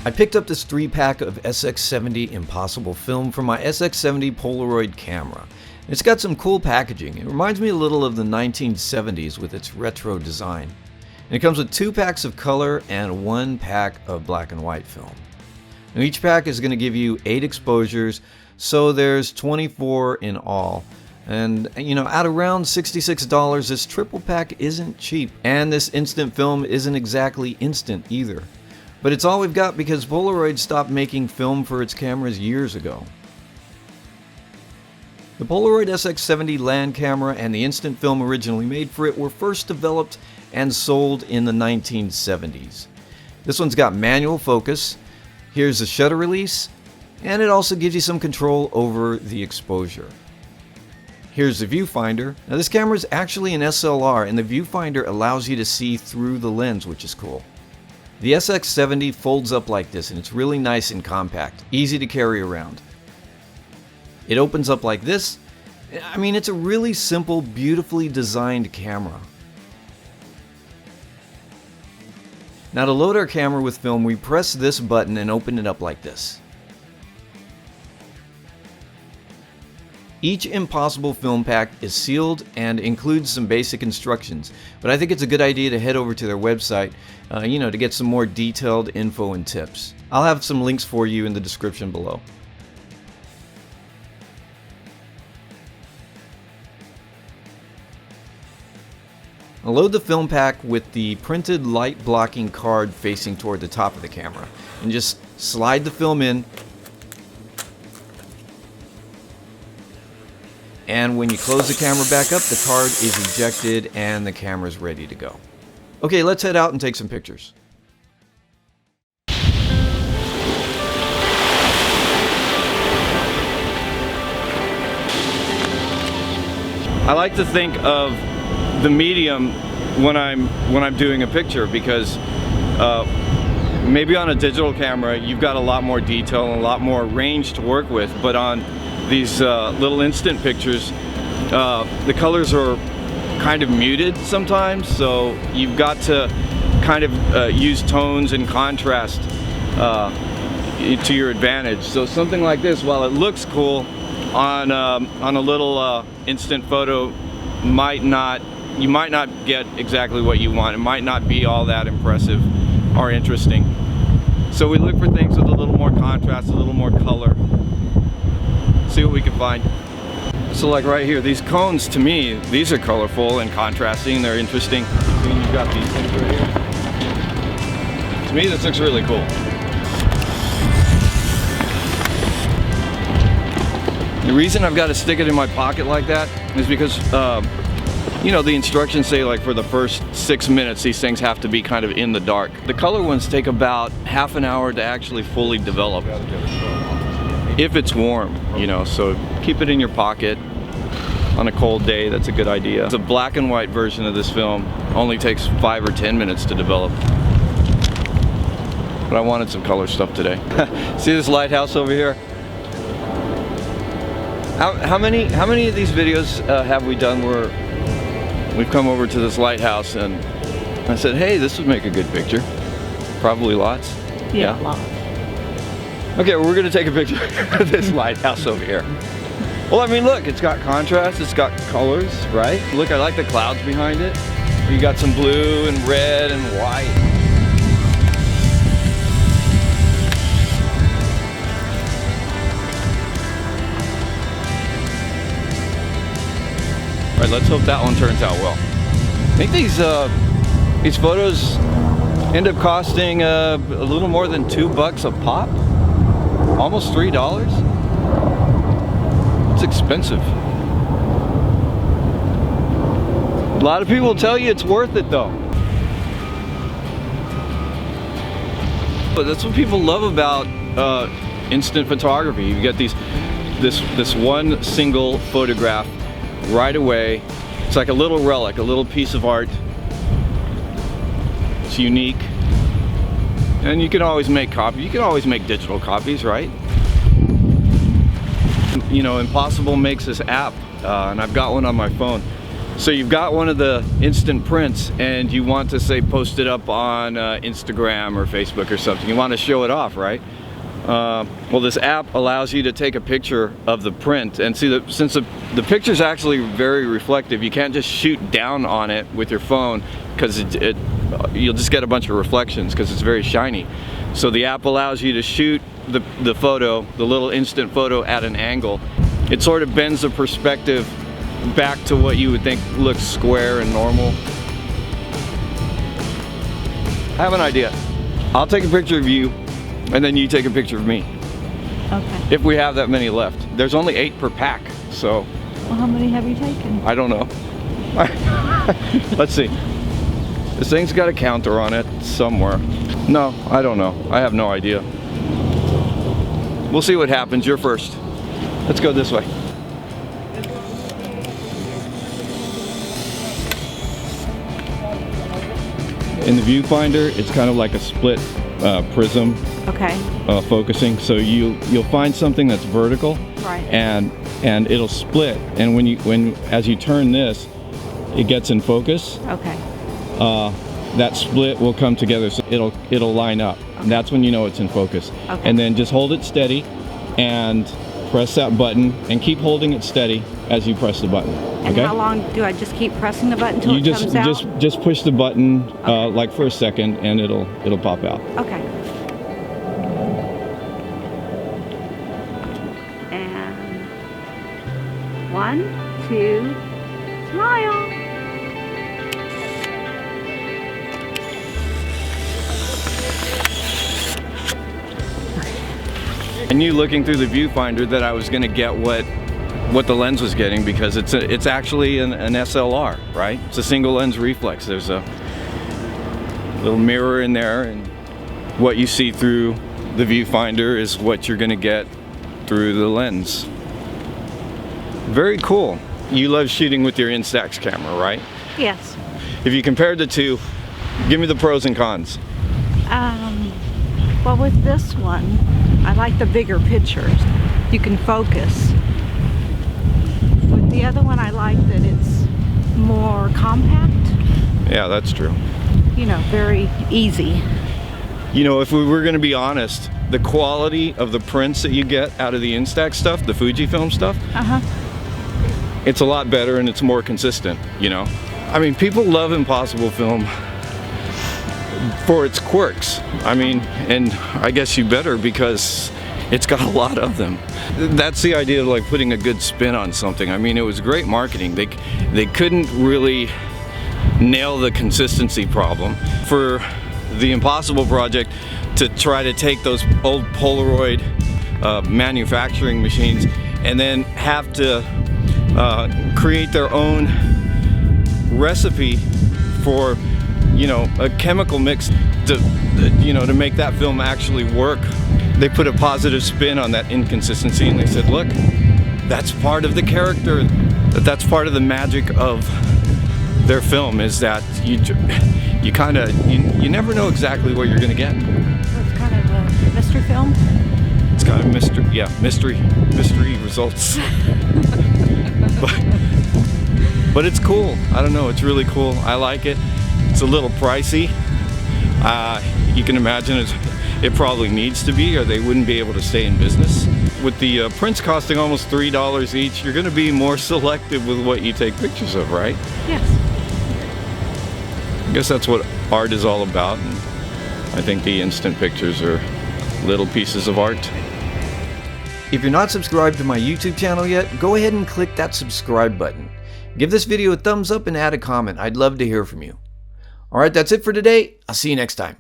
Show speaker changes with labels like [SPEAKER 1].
[SPEAKER 1] I picked up this 3-pack of SX-70 Impossible film from my SX-70 Polaroid camera. It's got some cool packaging. It reminds me a little of the 1970s with its retro design. And it comes with 2 packs of color and 1 pack of black and white film. Now each pack is going to give you 8 exposures, so there's 24 in all. And you know, at around $66, this triple pack isn't cheap. And this instant film isn't exactly instant either. But it's all we've got because Polaroid stopped making film for its cameras years ago. The Polaroid SX-70 land camera and the instant film originally made for it were first developed and sold in the 1970s. This one's got manual focus, here's the shutter release, and it also gives you some control over the exposure. Here's the viewfinder. Now this camera is actually an SLR, and the viewfinder allows you to see through the lens, which is cool. The SX-70 folds up like this, and it's really nice and compact, easy to carry around. It opens up like this. I mean, it's a really simple, beautifully designed camera. Now to load our camera with film, we press this button and open it up like this. Each Impossible film pack is sealed and includes some basic instructions, but I think it's a good idea to head over to their website, to get some more detailed info and tips. I'll have some links for you in the description below. I'll load the film pack with the printed light blocking card facing toward the top of the camera, and just slide the film in. And when you close the camera back up, the card is ejected and the camera is ready to go. Okay, let's head out and take some pictures. I like to think of the medium when I'm doing a picture, because maybe on a digital camera you've got a lot more detail and a lot more range to work with, but on these little instant pictures, the colors are kind of muted sometimes, so you've got to kind of use tones and contrast to your advantage. So something like this, while it looks cool on a little instant photo, you might not get exactly what you want. It might not be all that impressive or interesting. So we look for things with a little more contrast, a little more color. See what we can find. So like right here, these cones, to me, these are colorful and contrasting, they're interesting. And you've got these things right here. To me, this looks really cool. The reason I've got to stick it in my pocket like that is because, the instructions say like for the first 6 minutes, these things have to be kind of in the dark. The color ones take about half an hour to actually fully develop. If it's warm, so keep it in your pocket on a cold day. That's a good idea. It's a black and white version of this film. Only takes 5 or 10 minutes to develop. But I wanted some color stuff today. See this lighthouse over here? How many of these videos have we done where we've come over to this lighthouse and I said, hey, this would make a good picture? Probably lots.
[SPEAKER 2] Yeah, lots.
[SPEAKER 1] Okay, well, we're gonna take a picture of this lighthouse over here. Well, I mean, look, it's got contrast, it's got colors, right? Look, I like the clouds behind it. You got some blue and red and white. All right, let's hope that one turns out well. I think these photos end up costing a little more than $2 a pop. Almost $3. It's expensive. A lot of people tell you it's worth it though. But that's what people love about instant photography. You get this one single photograph right away. It's like a little relic, a little piece of art. It's unique. And you can always make copies. You can always make digital copies, right? Impossible makes this app, and I've got one on my phone. So you've got one of the instant prints and you want to, say, post it up on Instagram or Facebook or something. You want to show it off, right? Well, this app allows you to take a picture of the print, and see that since the picture is actually very reflective, you can't just shoot down on it with your phone, because you'll just get a bunch of reflections because it's very shiny. So the app allows you to shoot the photo, the little instant photo, at an angle. It sort of bends the perspective back to what you would think looks square and normal. I have an idea. I'll take a picture of you, and then you take a picture of me.
[SPEAKER 2] Okay.
[SPEAKER 1] If we have that many left. There's only 8 per pack, so.
[SPEAKER 2] Well, how many have you taken?
[SPEAKER 1] I don't know. Let's see. This thing's got a counter on it somewhere. No, I don't know. I have no idea. We'll see what happens. You're first. Let's go this way. In the viewfinder, it's kind of like a split prism.
[SPEAKER 2] Okay.
[SPEAKER 1] Focusing, so you'll find something that's vertical,
[SPEAKER 2] right,
[SPEAKER 1] and it'll split, and as you turn this, it gets in focus.
[SPEAKER 2] Okay.
[SPEAKER 1] That split will come together, so it'll line up. Okay. And that's when you know it's in focus.
[SPEAKER 2] Okay.
[SPEAKER 1] And then just hold it steady and press that button, and keep holding it steady as you press the button.
[SPEAKER 2] And
[SPEAKER 1] okay?
[SPEAKER 2] How long do I just keep pressing the button until it comes out?
[SPEAKER 1] Just push the button,
[SPEAKER 2] okay,
[SPEAKER 1] like for a second, and it'll pop out.
[SPEAKER 2] Okay. And 1, 2, smile.
[SPEAKER 1] I knew looking through the viewfinder that I was going to get what the lens was getting, because it's actually an SLR, right? It's a single lens reflex. There's a little mirror in there, and what you see through the viewfinder is what you're going to get through the lens. Very cool. You love shooting with your Instax camera, right?
[SPEAKER 2] Yes.
[SPEAKER 1] If you compared the two, give me the pros and cons.
[SPEAKER 2] Well, with this one, I like the bigger pictures. You can focus. With the other one, I like that it's more compact.
[SPEAKER 1] Yeah, that's true.
[SPEAKER 2] You know, very easy.
[SPEAKER 1] You know, if we were going to be honest, the quality of the prints that you get out of the Instax stuff, the Fujifilm stuff, it's a lot better and it's more consistent, you know? I mean, people love Impossible Film for its quirks. I mean, and I guess you better, because it's got a lot of them. That's the idea of like putting a good spin on something. I mean, it was great marketing. They couldn't really nail the consistency problem. For the Impossible project to try to take those old Polaroid manufacturing machines and then have to create their own recipe for, you know, a chemical mix to make that film actually work. They put a positive spin on that inconsistency, and they said, look, that's part of the character, that's part of the magic of their film, is that you never know exactly what you're gonna get.
[SPEAKER 2] So it's kind of a mystery film?
[SPEAKER 1] It's kind of mystery, yeah, mystery results. but it's cool. I don't know, it's really cool. I like it. It's a little pricey. You can imagine it probably needs to be, or they wouldn't be able to stay in business. With the prints costing almost $3 each, you're going to be more selective with what you take pictures of, right?
[SPEAKER 2] Yes.
[SPEAKER 1] I guess that's what art is all about, and I think the instant pictures are little pieces of art.
[SPEAKER 3] If you're not subscribed to my YouTube channel yet, go ahead and click that subscribe button. Give this video a thumbs up and add a comment. I'd love to hear from you. Alright, that's it for today. I'll see you next time.